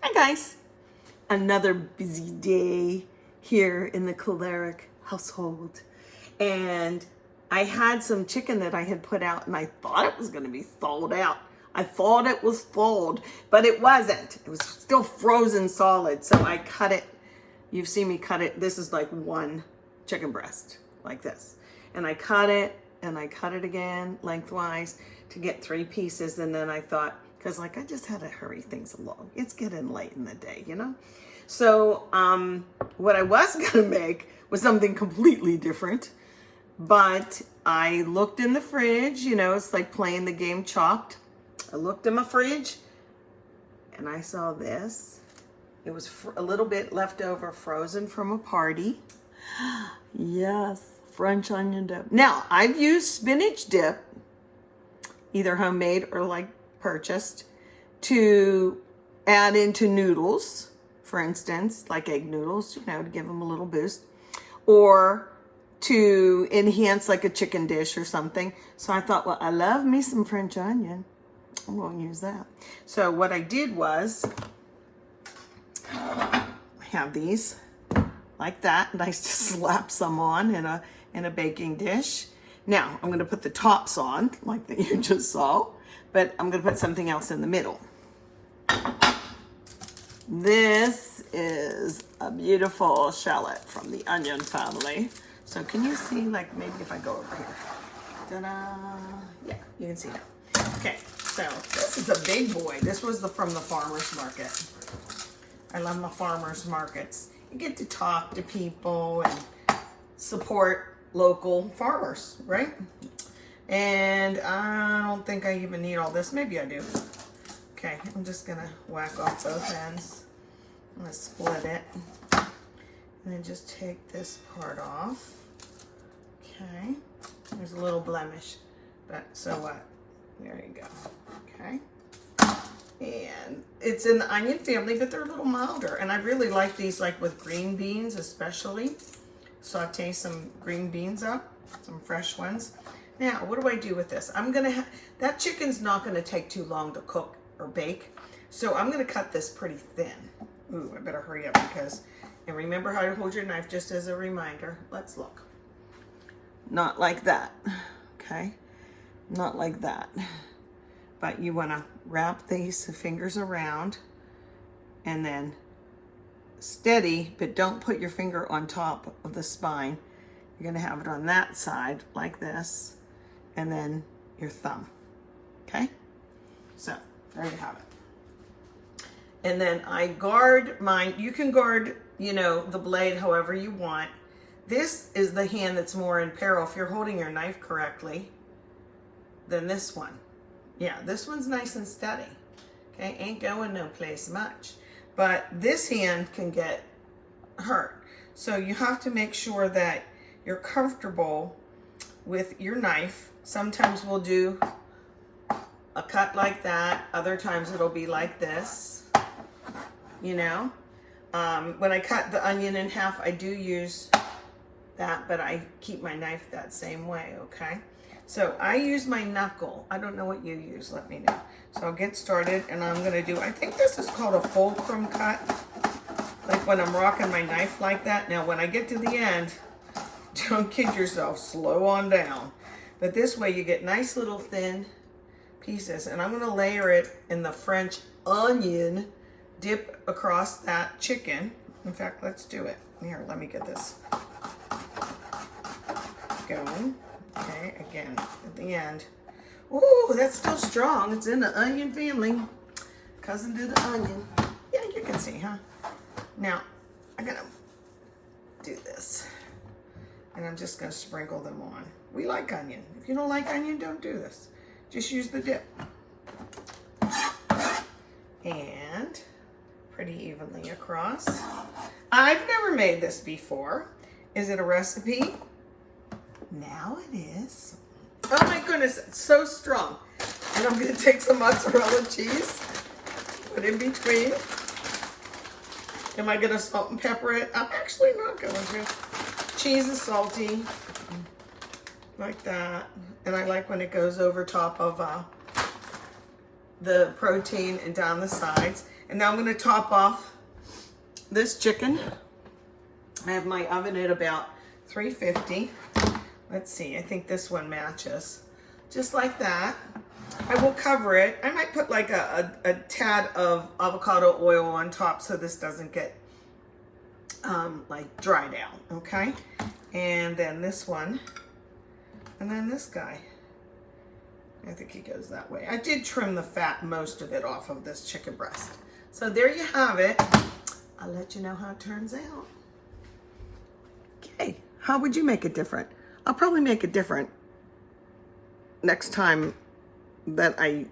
Hi guys, another busy day here in the choleric household, and I had some chicken that I had put out and I thought it was going to be thawed out. I thought it was thawed, but it wasn't. It was still frozen solid, so I cut it. You've seen me cut it. This is like one chicken breast, like this. And I cut it, and I cut it again lengthwise to get 3 pieces, and then I thought, because like I just had to hurry things along. It's getting late in the day, you know? So what I was gonna make was something completely different, but I looked in the fridge, you know, it's like playing the game Chopped. I looked in my fridge and I saw this. It was a little bit left over frozen from a party. Yes, French onion dip. Now, I've used spinach dip, either homemade or like purchased, to add into noodles, for instance, like egg noodles, you know, to give them a little boost, or to enhance like a chicken dish or something. So I thought, well, I love me some French onion. I'm going to use that. So what I did was I have these like that, and I just slap some on in a baking dish. Now I'm going to put the tops on like that you just saw, but I'm going to put something else in the middle. This is a beautiful shallot from the onion family. So can you see, like, maybe if I go over here? Ta-da! Yeah, you can see now. Okay, so this is a big boy. This was from the farmer's market. I love my farmer's markets. You get to talk to people and support local farmers, right? And I don't think I even need all this. Maybe I do. Okay, I'm just gonna whack off both ends. I'm gonna split it. And then just take this part off. Okay, there's a little blemish, but so what? There you go. Okay. And it's in the onion family, but they're a little milder. And I really like these, like with green beans especially. Saute some green beans up, some fresh ones. Now, what do I do with this? I'm gonna that chicken's not gonna take too long to cook or bake, so I'm gonna cut this pretty thin. Ooh, I better hurry up because, and remember how to hold your knife, just as a reminder. Let's look. Not like that, okay? Not like that. But you wanna wrap these fingers around and then steady, but don't put your finger on top of the spine. You're gonna have it on that side like this, and then your thumb, okay? So, there you have it. And then I guard mine. You can guard, you know, the blade however you want. This is the hand that's more in peril if you're holding your knife correctly than this one. Yeah, this one's nice and steady. Okay, ain't going no place much. But this hand can get hurt. So you have to make sure that you're comfortable with your knife. Sometimes we'll do a cut like that. Other times it'll be like this, you know. When I cut the onion in half, I do use that, but I keep my knife that same way, okay? So I use my knuckle. I don't know what you use, let me know. So I'll get started, and I'm gonna do, I think this is called a fulcrum cut, like when I'm rocking my knife like that. Now when I get to the end, don't kid yourself, slow on down. But this way you get nice little thin pieces, and I'm gonna layer it in the French onion dip across that chicken. In fact, let's do it. Here, let me get this going. Okay, again, at the end. Ooh, that's still strong. It's in the onion family. Cousin to the onion. Yeah, you can see, huh? Now, I'm gonna do this. And I'm just gonna sprinkle them on. We like onion. If you don't like onion, don't do this. Just use the dip. And pretty evenly across. I've never made this before. Is it a recipe? Now it is. Oh my goodness, it's so strong. And I'm gonna take some mozzarella cheese, put in between. Am I gonna salt and pepper it? I'm actually not going to. Cheese is salty, like that. And I like when it goes over top of the protein and down the sides. And now I'm going to top off this chicken. I have my oven at about 350. Let's see, I think this one matches. Just like that. I will cover it. I might put like a tad of avocado oil on top so this doesn't get like dried out, okay? And then this one, and then this guy. I think he goes that way. I did trim the fat, most of it off of this chicken breast. So there you have it. I'll let you know how it turns out. Okay, how would you make it different? I'll probably make it different next time that I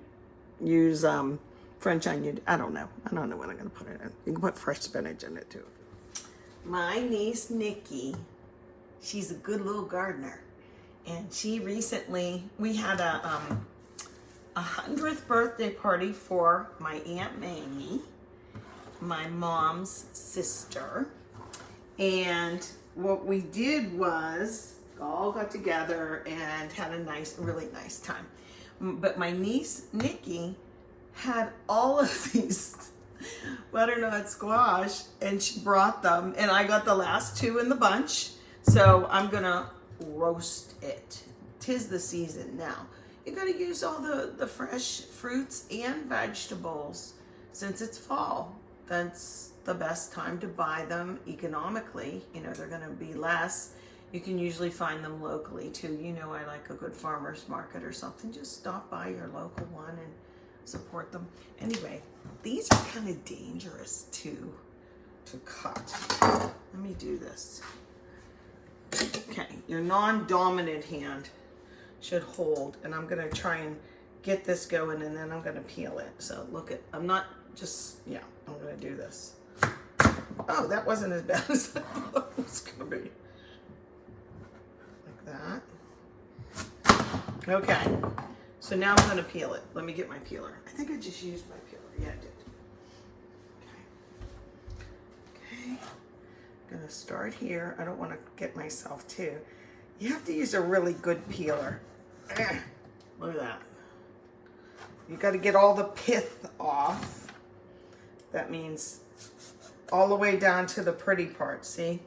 use French onion. I don't know what I'm gonna put it in. You can put fresh spinach in it too. My niece Nikki, she's a good little gardener. And she recently, we had a 100th birthday party for my Aunt Mamie, my mom's sister. And what we did was all got together and had a really nice time. But my niece Nikki had all of these butternut squash and she brought them and I got the last two in the bunch. So I'm gonna roast it. 'Tis the season now. You gotta use all the fresh fruits and vegetables since it's fall. That's the best time to buy them economically. You know, they're gonna be less. You can usually find them locally too. You know, I like a good farmer's market or something. Just stop by your local one and support them. Anyway, these are kind of dangerous to cut. Let me do this. Okay, your non-dominant hand should hold, and I'm gonna try and get this going and then I'm gonna peel it. So look at, I'm not just, yeah, I'm gonna do this. Oh, that wasn't as bad as I thought it was gonna be. Like that. Okay, so now I'm gonna peel it. Let me get my peeler. I think I just used my peeler. Yeah, I did. Okay. I'm gonna start here. I don't want to get myself too. You have to use a really good peeler. Look at that. You got to get all the pith off. That means all the way down to the pretty part, see?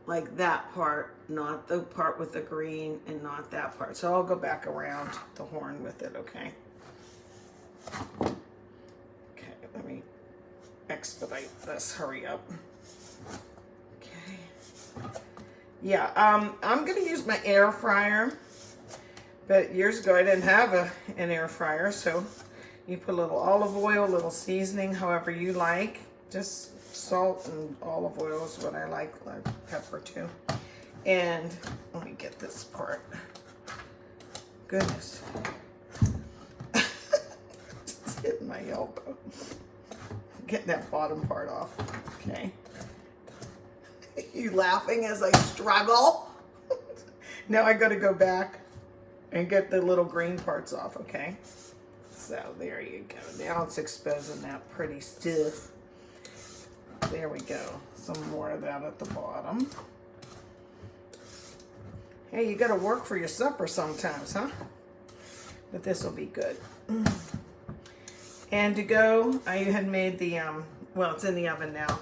Like that part, not the part with the green and not that part. So I'll go back around the horn with it, okay? Okay, let me expedite this, hurry up. Okay. Yeah, I'm gonna use my air fryer, but years ago I didn't have an air fryer, so you put a little olive oil, a little seasoning, however you like. Just salt and olive oil is what I like pepper too. And let me get this part. Goodness. Just hitting my elbow. Getting that bottom part off. Okay. You laughing as I struggle? Now I gotta go back and get the little green parts off, okay? So there you go. Now it's exposing that pretty stiff. There we go. Some more of that at the bottom. Hey, you gotta work for your supper sometimes, huh? But this will be good. And to go, I had made the, well, it's in the oven now.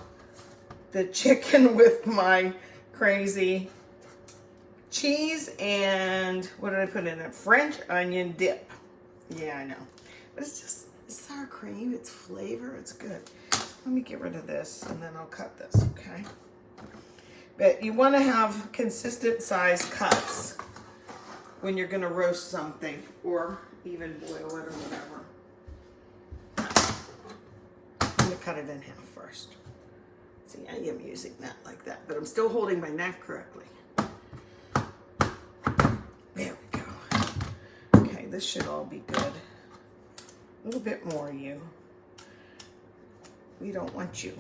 The chicken with my crazy cheese and what did I put in it? French onion dip. Yeah, I know. But it's just sour cream, it's flavor, it's good. Let me get rid of this and then I'll cut this, okay? But you want to have consistent size cuts when you're going to roast something or even boil it or whatever. I'm going to cut it in half first. See, I am using that like that, but I'm still holding my knife correctly. There we go. Okay, this should all be good. A little bit more, you. We don't want you.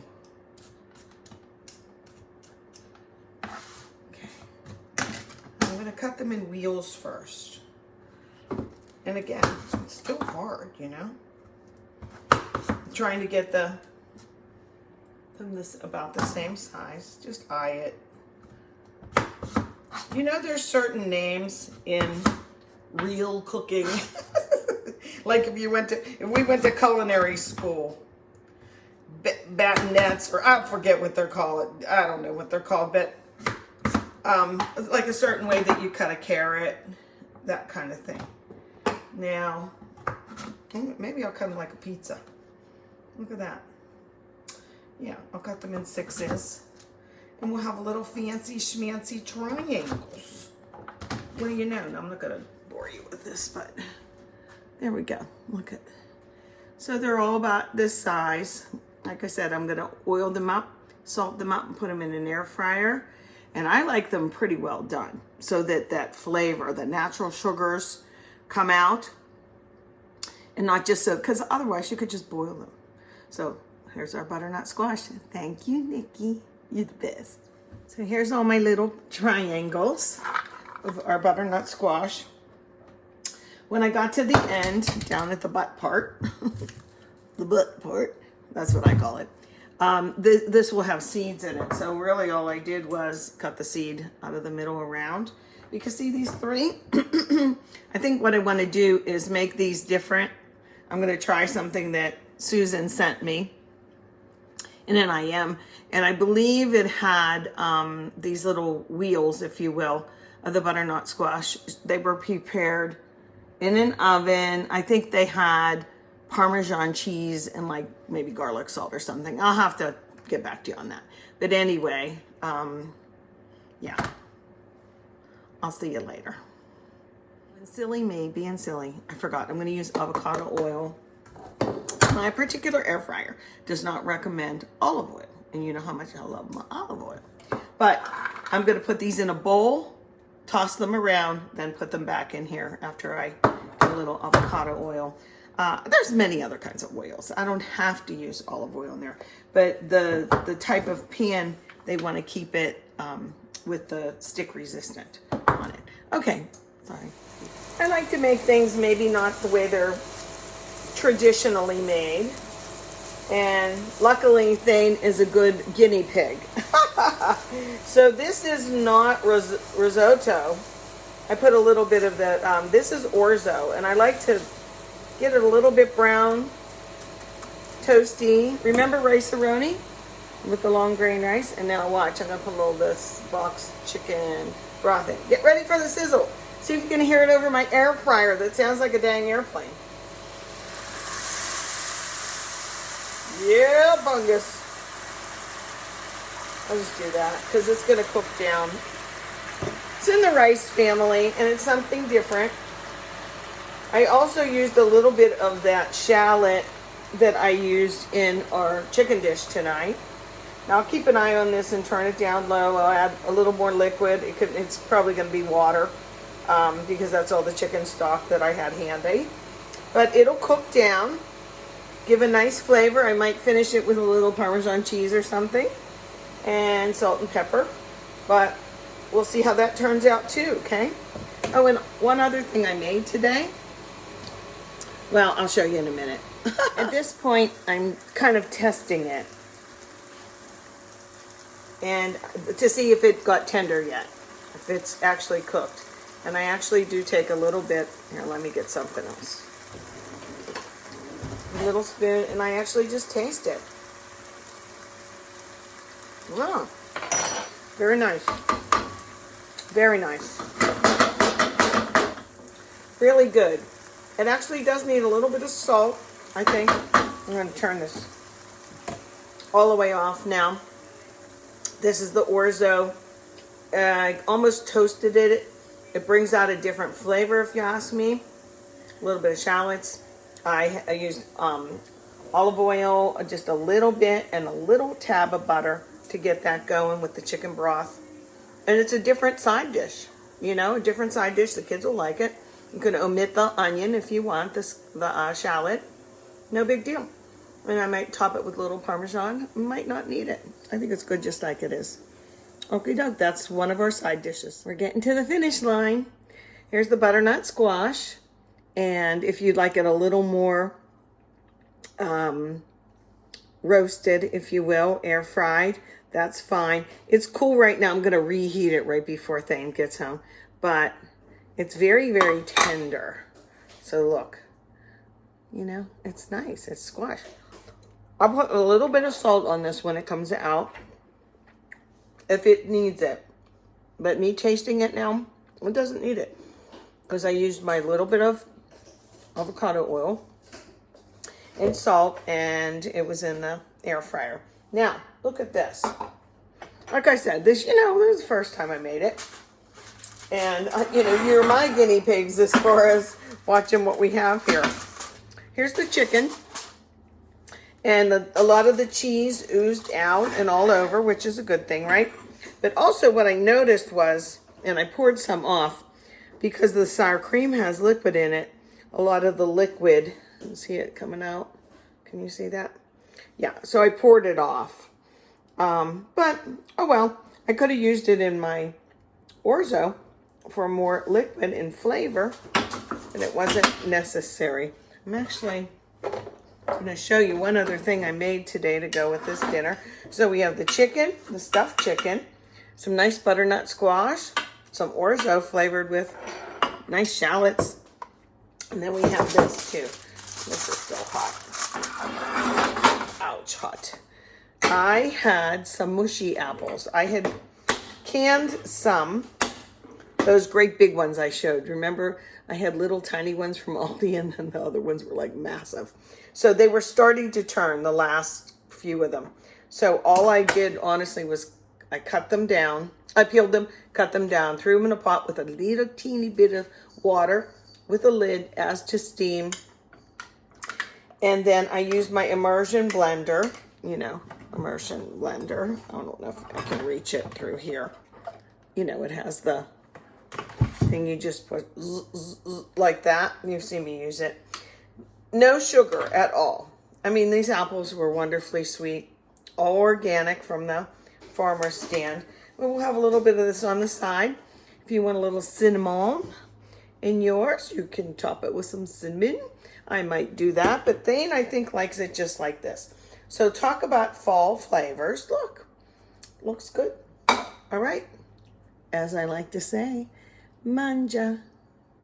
Okay. I'm going to cut them in wheels first. And again, it's still hard, you know? I'm trying to get them this about the same size. Just eye it. You know, there's certain names in real cooking. Like if we went to culinary school, batinettes, or I forget what they're called. I don't know what they're called, but like a certain way that you cut a carrot, that kind of thing. Now, maybe I'll cut them like a pizza. Look at that. Yeah, I'll cut them in 6s. And we'll have little fancy schmancy triangles. What do you know? No, I'm not going to bore you with this, but there we go. Look at. So they're all about this size. Like I said, I'm going to oil them up, salt them up, and put them in an air fryer. And I like them pretty well done so that that flavor, the natural sugars come out. And not just so, because otherwise you could just boil them. So here's our butternut squash. Thank you, Nikki. You're the best. So here's all my little triangles of our butternut squash. When I got to the end, down at the butt part, the butt part, that's what I call it. This will have seeds in it. So really all I did was cut the seed out of the middle around. Because see these 3? I think what I want to do is make these different. I'm going to try something that Susan sent me in an IM. And I believe it had these little wheels, if you will, of the butternut squash. They were prepared in an oven. I think they had Parmesan cheese and like maybe garlic salt or something. I'll have to get back to you on that. But anyway, yeah. I'll see you later. Silly me, being silly. I forgot. I'm going to use avocado oil. My particular air fryer does not recommend olive oil. And you know how much I love my olive oil. But I'm going to put these in a bowl, toss them around, then put them back in here after I get a little avocado oil. There's many other kinds of oils. I don't have to use olive oil in there. But the type of pan, they want to keep it with the stick resistant on it. Okay, sorry. I like to make things maybe not the way they're traditionally made. And luckily Thane is a good guinea pig. So this is not risotto. I put a little bit of that. This is orzo, and I like to get it a little bit brown, toasty. Remember rice-a-roni with the long grain rice? And now watch, I'm gonna put a little of this box chicken broth in. Get ready for the sizzle. See if you can hear it over my air fryer that sounds like a dang airplane. Yeah, bungus. I'll just do that because it's going to cook down. It's in the rice family and it's something different. I also used a little bit of that shallot that I used in our chicken dish tonight. Now I'll keep an eye on this and turn it down low. I'll add a little more liquid. It's probably going to be water because that's all the chicken stock that I had handy. But it'll cook down. Give a nice flavor. I might finish it with a little Parmesan cheese or something. And salt and pepper. But we'll see how that turns out too, okay? Oh, and one other thing I made today. Well, I'll show you in a minute. At this point, I'm kind of testing it. And to see if it got tender yet. If it's actually cooked. And I actually do take a little bit. Here, let me get something else. A little spoon, and I actually just taste it. Wow. Very nice. Very nice. Really good. It actually does need a little bit of salt, I think. I'm going to turn this all the way off now. This is the orzo. I almost toasted it. It brings out a different flavor, if you ask me. A little bit of shallots. I used olive oil, just a little bit, and a little tab of butter to get that going with the chicken broth. And it's a different side dish, you know, a different side dish. The kids will like it. You can omit the onion if you want, the shallot. No big deal. And I might top it with a little Parmesan. Might not need it. I think it's good just like it is. Okie doke, that's one of our side dishes. We're getting to the finish line. Here's the butternut squash. And if you'd like it a little more roasted, if you will, air fried, that's fine. It's cool right now. I'm going to reheat it right before Thane gets home. But it's very, very tender. So look, You know, it's nice. It's squash. I'll put a little bit of salt on this when it comes out, if it needs it. But me tasting it now, it doesn't need it, because I used my little bit of avocado oil and salt, and it was in the air fryer. Now, look at this. Like I said, this, this is the first time I made it. And, you're my guinea pigs as far as watching what we have here. Here's the chicken. And a lot of the cheese oozed out and all over, which is a good thing, right? But also what I noticed was, and I poured some off, because the sour cream has liquid in it, a lot of the liquid, you see it coming out? Can you see that? Yeah, so I poured it off. But, oh well, I could have used it in my orzo for more liquid and flavor, and it wasn't necessary. I'm actually going to show you one other thing I made today to go with this dinner. So we have the chicken, the stuffed chicken, some nice butternut squash, some orzo flavored with nice shallots, and then we have this too. This is still hot. Ouch, hot. I had some mushy apples. I had canned some, those great big ones I showed. Remember, I had little tiny ones from Aldi, and then the other ones were like massive. So they were starting to turn, the last few of them. So all I did, honestly, was I cut them down. I peeled them, cut them down, threw them in a pot with a little teeny bit of water with a lid as to steam. And then I used my immersion blender, immersion blender. I don't know if I can reach it through here. It has the thing you just put like that. You've seen me use it. No sugar at all. I mean, these apples were wonderfully sweet, all organic from the farmer's stand. We'll have a little bit of this on the side. If you want a little cinnamon in yours, you can top it with some cinnamon. I might do that, but Thane, I think, likes it just like this. So talk about fall flavors. Look, looks good. All right. As I like to say, manja.